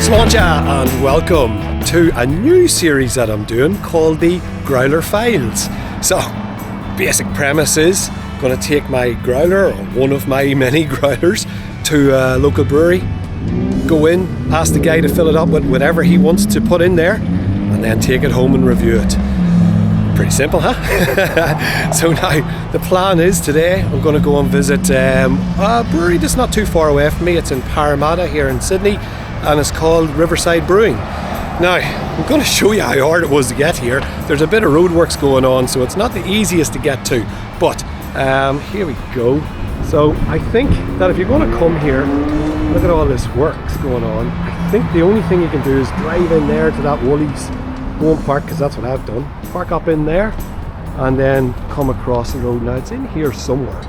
Sláinte and welcome to a new series that I'm doing called the Growler Files. So, basic premise is going to take my growler, or one of my many growlers, to a local brewery, go in, ask the guy to fill it up with whatever he wants to put in there, and then take it home and review it. Pretty simple, huh? So now, the plan is today I'm going to go and visit a brewery that's not too far away from me. It's in Parramatta here in Sydney, and it's called Riverside Brewing. Now, I'm going to show you how hard it was to get here. There's a bit of roadworks going on, so it's not the easiest to get to, but here we go. So I think that if you're going to come here, look at all this works going on. I think the only thing you can do is drive in there to that Woolies, go and park, because that's what I've done. Park up in there and then come across the road. Now it's in here somewhere,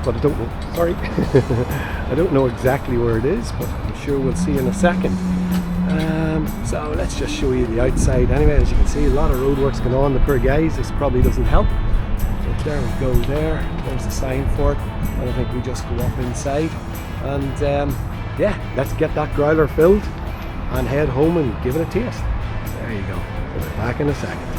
but I don't know, sorry. I don't know exactly where it is, but I'm sure we'll see in a second. So let's just show you the outside. Anyway, as you can see, a lot of roadworks going on. The poor guys, this probably doesn't help. But there we go there. There's the sign for it. And I think we just go up inside. And yeah, let's get that growler filled and head home and give it a taste. There you go. We'll be back in a second.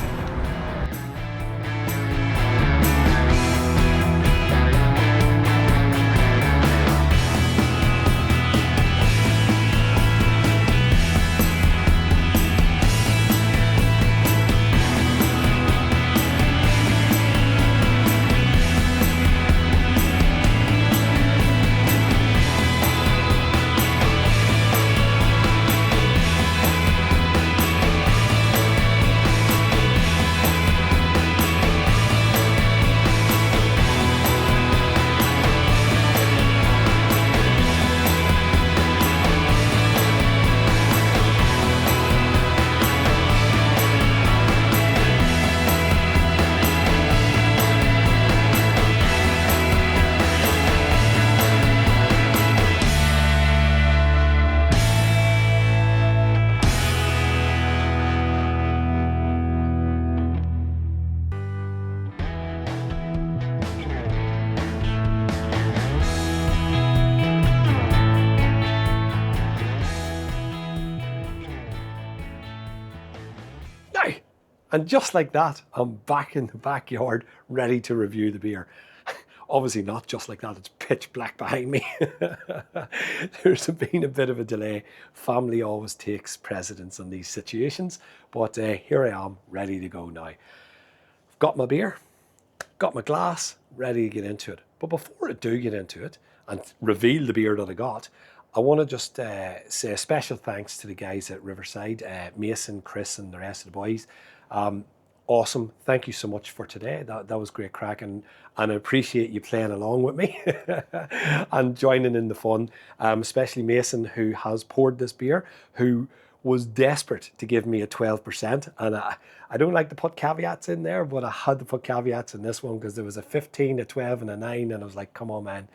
And just like that, I'm back in the backyard, ready to review the beer. Obviously not just like that, it's pitch black behind me. There's been a bit of a delay. Family always takes precedence in these situations, but here I am, ready to go now. I've got my beer, got my glass, ready to get into it. But before I do get into it and reveal the beer that I got, I want to just say a special thanks to the guys at Riverside, Mason, Chris and the rest of the boys. Awesome. Thank you so much for today. That was great crack, and I appreciate you playing along with me and joining in the fun, especially Mason, who has poured this beer, who was desperate to give me a 12%. And I don't like to put caveats in there, but I had to put caveats in this one because there was a 15, a 12 and a 9, and I was like, come on, man.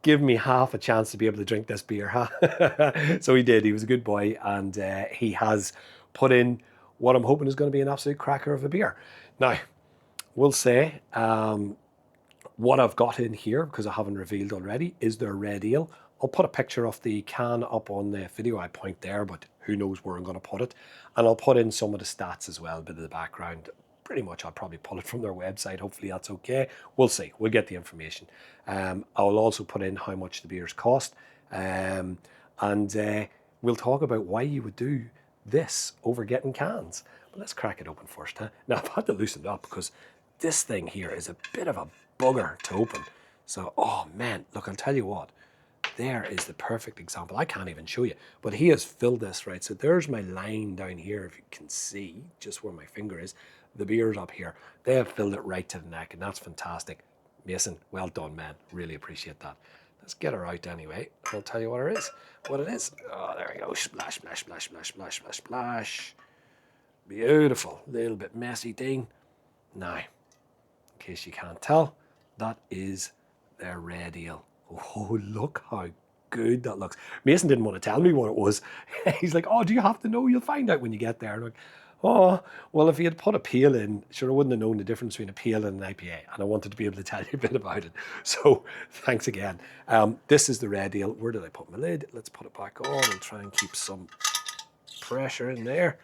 Give me half a chance to be able to drink this beer, huh? So he did. He was a good boy, and he has put in what I'm hoping is going to be an absolute cracker of a beer. Now, we'll say what I've got in here, because I haven't revealed already, is their red ale. I'll put a picture of the can up on the video. I point there, but who knows where I'm going to put it. And I'll put in some of the stats as well, a bit of the background. Pretty much I'll probably pull it from their website. Hopefully that's okay. We'll see. We'll get the information. I'll also put in how much the beers cost. And we'll talk about why you would do this over getting cans. But let's crack it open first, huh? Now I've had to loosen it up because this thing here is a bit of a bugger to open. So, oh man, look, I'll tell you what. There is the perfect example. I can't even show you, but he has filled this, right? So there's my line down here, if you can see just where my finger is. The beer's up here. They have filled it right to the neck, and that's fantastic. Mason, well done, man. Really appreciate that. Let's get her out anyway. I'll tell you what it is. Oh, there we go. Splash, splash, splash, splash, splash, splash, splash. Beautiful. Little bit messy thing. Now, in case you can't tell, that is their red ale. Oh, look how good that looks. Mason didn't want to tell me what it was. He's like, oh, do you have to know? You'll find out when you get there. I'm like, oh, well, if he had put a pale in, sure, I wouldn't have known the difference between a pale and an IPA. And I wanted to be able to tell you a bit about it. So thanks again. This is the red ale. Where did I put my lid? Let's put it back on and try and keep some pressure in there.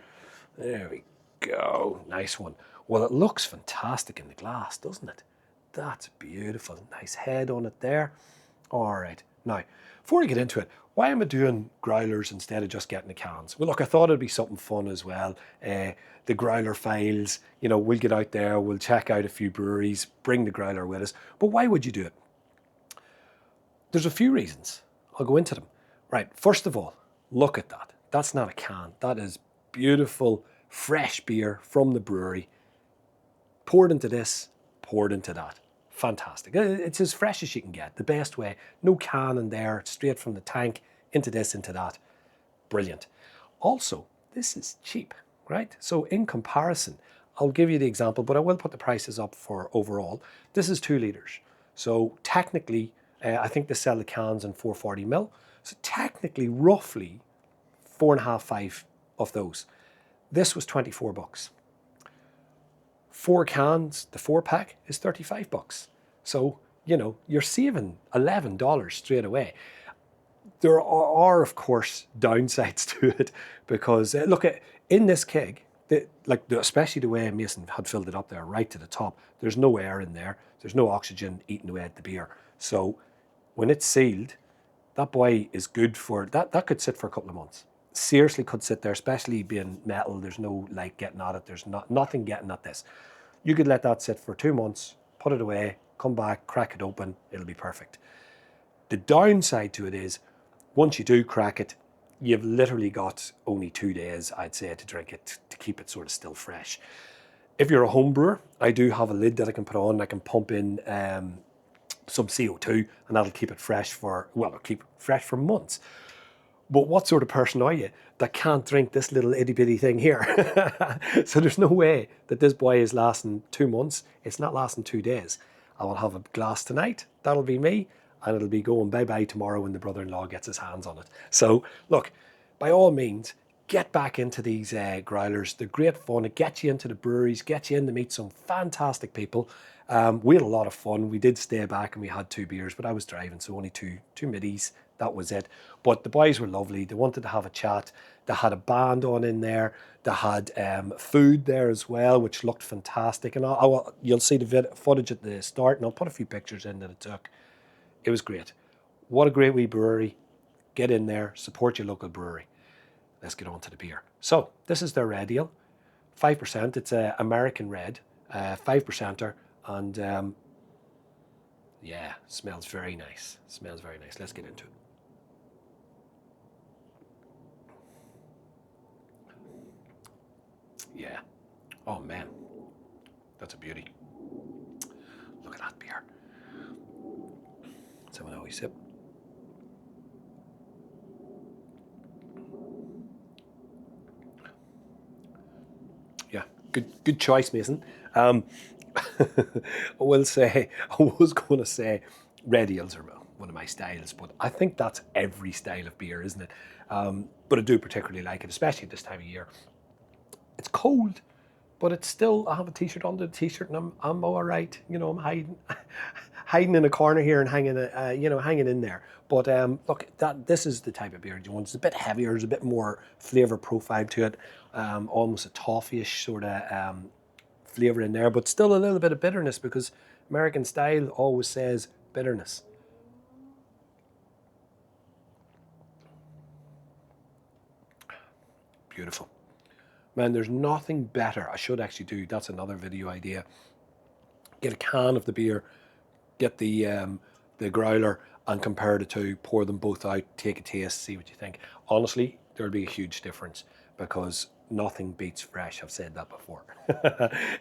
There we go. Nice one. Well, it looks fantastic in the glass, doesn't it? That's beautiful. Nice head on it there. All right. Now, before I get into it, why am I doing growlers instead of just getting the cans? Well, look, I thought it'd be something fun as well. The Growler Files, you know, we'll get out there, we'll check out a few breweries, bring the growler with us. But why would you do it? There's a few reasons. I'll go into them. Right, first of all, look at that. That's not a can. That is beautiful, fresh beer from the brewery. Poured into this, poured into that. Fantastic. It's as fresh as you can get, the best way. No can in there, straight from the tank, into this, into that. Brilliant. Also, this is cheap, right? So in comparison, I'll give you the example, but I will put the prices up for overall. This is 2 litres. So technically, I think they sell the cans in 440ml. So technically, roughly 4.5, 5 of those. This was 24 bucks. 4 cans, the 4-pack is 35 bucks. So, you know, you're saving $11 straight away. There are, of course, downsides to it because, look, in this keg, especially the way Mason had filled it up there right to the top, there's no air in there. There's no oxygen eating away at the beer. So when it's sealed, that boy is good for, that could sit for a couple of months. Seriously could sit there, especially being metal. There's no light getting at it. There's nothing getting at this. You could let that sit for 2 months, put it away, come back, crack it open, it'll be perfect. The downside to it is, once you do crack it, you've literally got only 2 days, I'd say, to drink it, to keep it sort of still fresh. If you're a home brewer, I do have a lid that I can put on. I can pump in some CO2 and that'll keep it fresh for, well, it'll keep it fresh for months. But what sort of person are you that can't drink this little itty bitty thing here? So there's no way that this boy is lasting 2 months. It's not lasting 2 days. I will have a glass tonight. That'll be me. And it'll be going bye-bye tomorrow when the brother-in-law gets his hands on it. So look, by all means, get back into these growlers. They're great fun. It gets you into the breweries, gets you in to meet some fantastic people. We had a lot of fun. We did stay back and we had 2 beers, but I was driving, so only two middies. That was it. But the boys were lovely. They wanted to have a chat. They had a band on in there. They had food there as well, which looked fantastic. And you'll see the footage at the start, and I'll put a few pictures in that it took. It was great. What a great wee brewery. Get in there, support your local brewery. Let's get on to the beer. So this is their red ale, 5%. It's an American red, 5%er, and yeah, smells very nice. Smells very nice. Let's get into it. Yeah. Oh man, that's a beauty. Look at that beer. Let's have an wee sip. Yeah, good choice, Mason. I was going to say red ales are one of my styles, but I think that's every style of beer, isn't it? But I do particularly like it, especially at this time of year. It's cold, but it's still, I have a t-shirt under the t-shirt and I'm all right. You know, I'm hiding in a corner here and hanging in there. But look, this is the type of beer you want. It's a bit heavier, there's a bit more flavour profile to it, almost a toffee-ish sort of flavour in there, but still a little bit of bitterness because American style always says bitterness. Beautiful. Man, there's nothing better. I should actually do, that's another video idea. Get a can of the beer, get the growler and compare the two, pour them both out, take a taste, see what you think. Honestly, there'll be a huge difference because nothing beats fresh. I've said that before.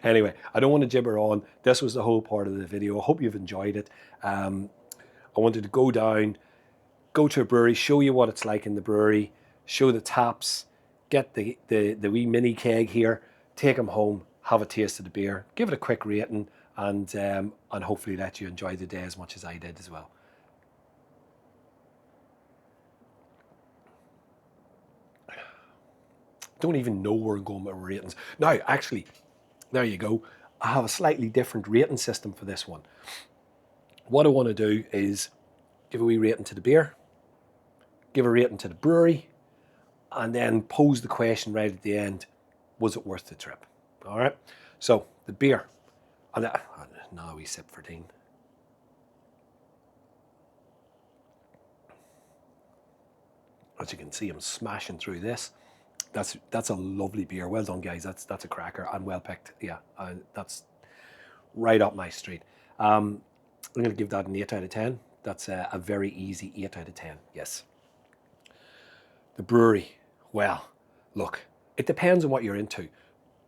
Anyway, I don't want to gibber on. This was the whole part of the video. I hope you've enjoyed it. I wanted to go down, go to a brewery, show you what it's like in the brewery, show the taps, get the wee mini keg here, take them home, have a taste of the beer, give it a quick rating, and hopefully let you enjoy the day as much as I did as well. Don't even know where I'm going with ratings. Now, actually, there you go. I have a slightly different rating system for this one. What I want to do is give a wee rating to the beer, give a rating to the brewery, and then pose the question right at the end, was it worth the trip? All right. So the beer, and now we sip for Dean. As you can see, I'm smashing through this. That's a lovely beer. Well done, guys. That's a cracker and well picked. Yeah, that's right up my street. I'm going to give that an 8 out of 10. That's a very easy 8 out of 10. Yes. The brewery. Well, look, it depends on what you're into.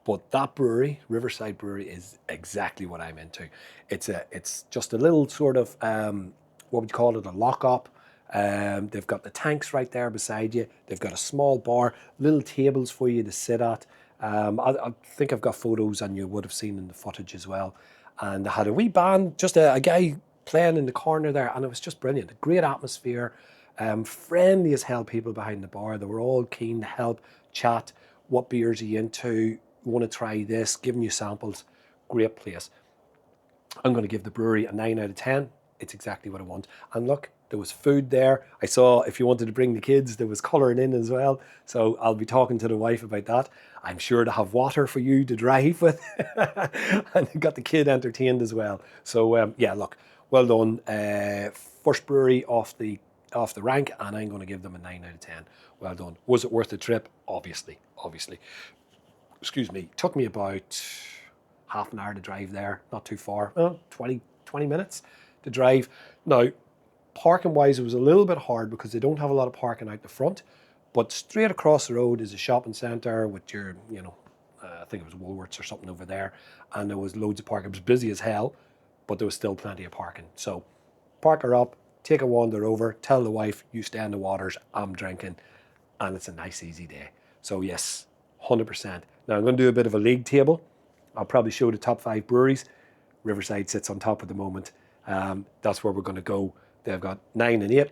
But that brewery, Riverside Brewery, is exactly what I'm into. It's just a little sort of, what would you call it, a lock-up. They've got the tanks right there beside you. They've got a small bar, little tables for you to sit at. I think I've got photos, and you would have seen in the footage as well. And they had a wee band, just a guy playing in the corner there, and it was just brilliant. A great atmosphere, friendly as hell people behind the bar. They were all keen to help, chat. What beers are you into? Want to try this? Giving you samples. Great place. I'm going to give the brewery a 9 out of 10. It's exactly what I want. And look, there was food there. I saw if you wanted to bring the kids, there was colouring in as well. So I'll be talking to the wife about that. I'm sure to have water for you to drive with. And got the kid entertained as well. So yeah, look, well done. First brewery off the rank, and I'm going to give them a 9 out of 10. Well done. Was it worth the trip? Obviously. Excuse me. Took me about half an hour to drive there, not too far. 20 minutes to drive. Now, parking wise, it was a little bit hard because they don't have a lot of parking out the front, but straight across the road is a shopping centre with your, I think it was Woolworths or something over there, and there was loads of parking. It was busy as hell, but there was still plenty of parking. So park her up, take a wander over, tell the wife, you stay in the waters, I'm drinking, and it's a nice easy day. So yes, 100%. Now I'm going to do a bit of a league table. I'll probably show the top 5 breweries. Riverside sits on top at the moment. That's where we're going to go. They've got 9 and 8,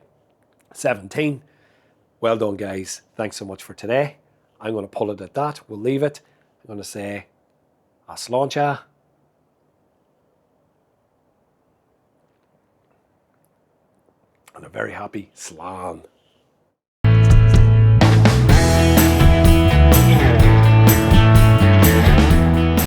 17. Well done, guys. Thanks so much for today. I'm going to pull it at that. We'll leave it. I'm going to say, Aslancha. And a very happy Slan.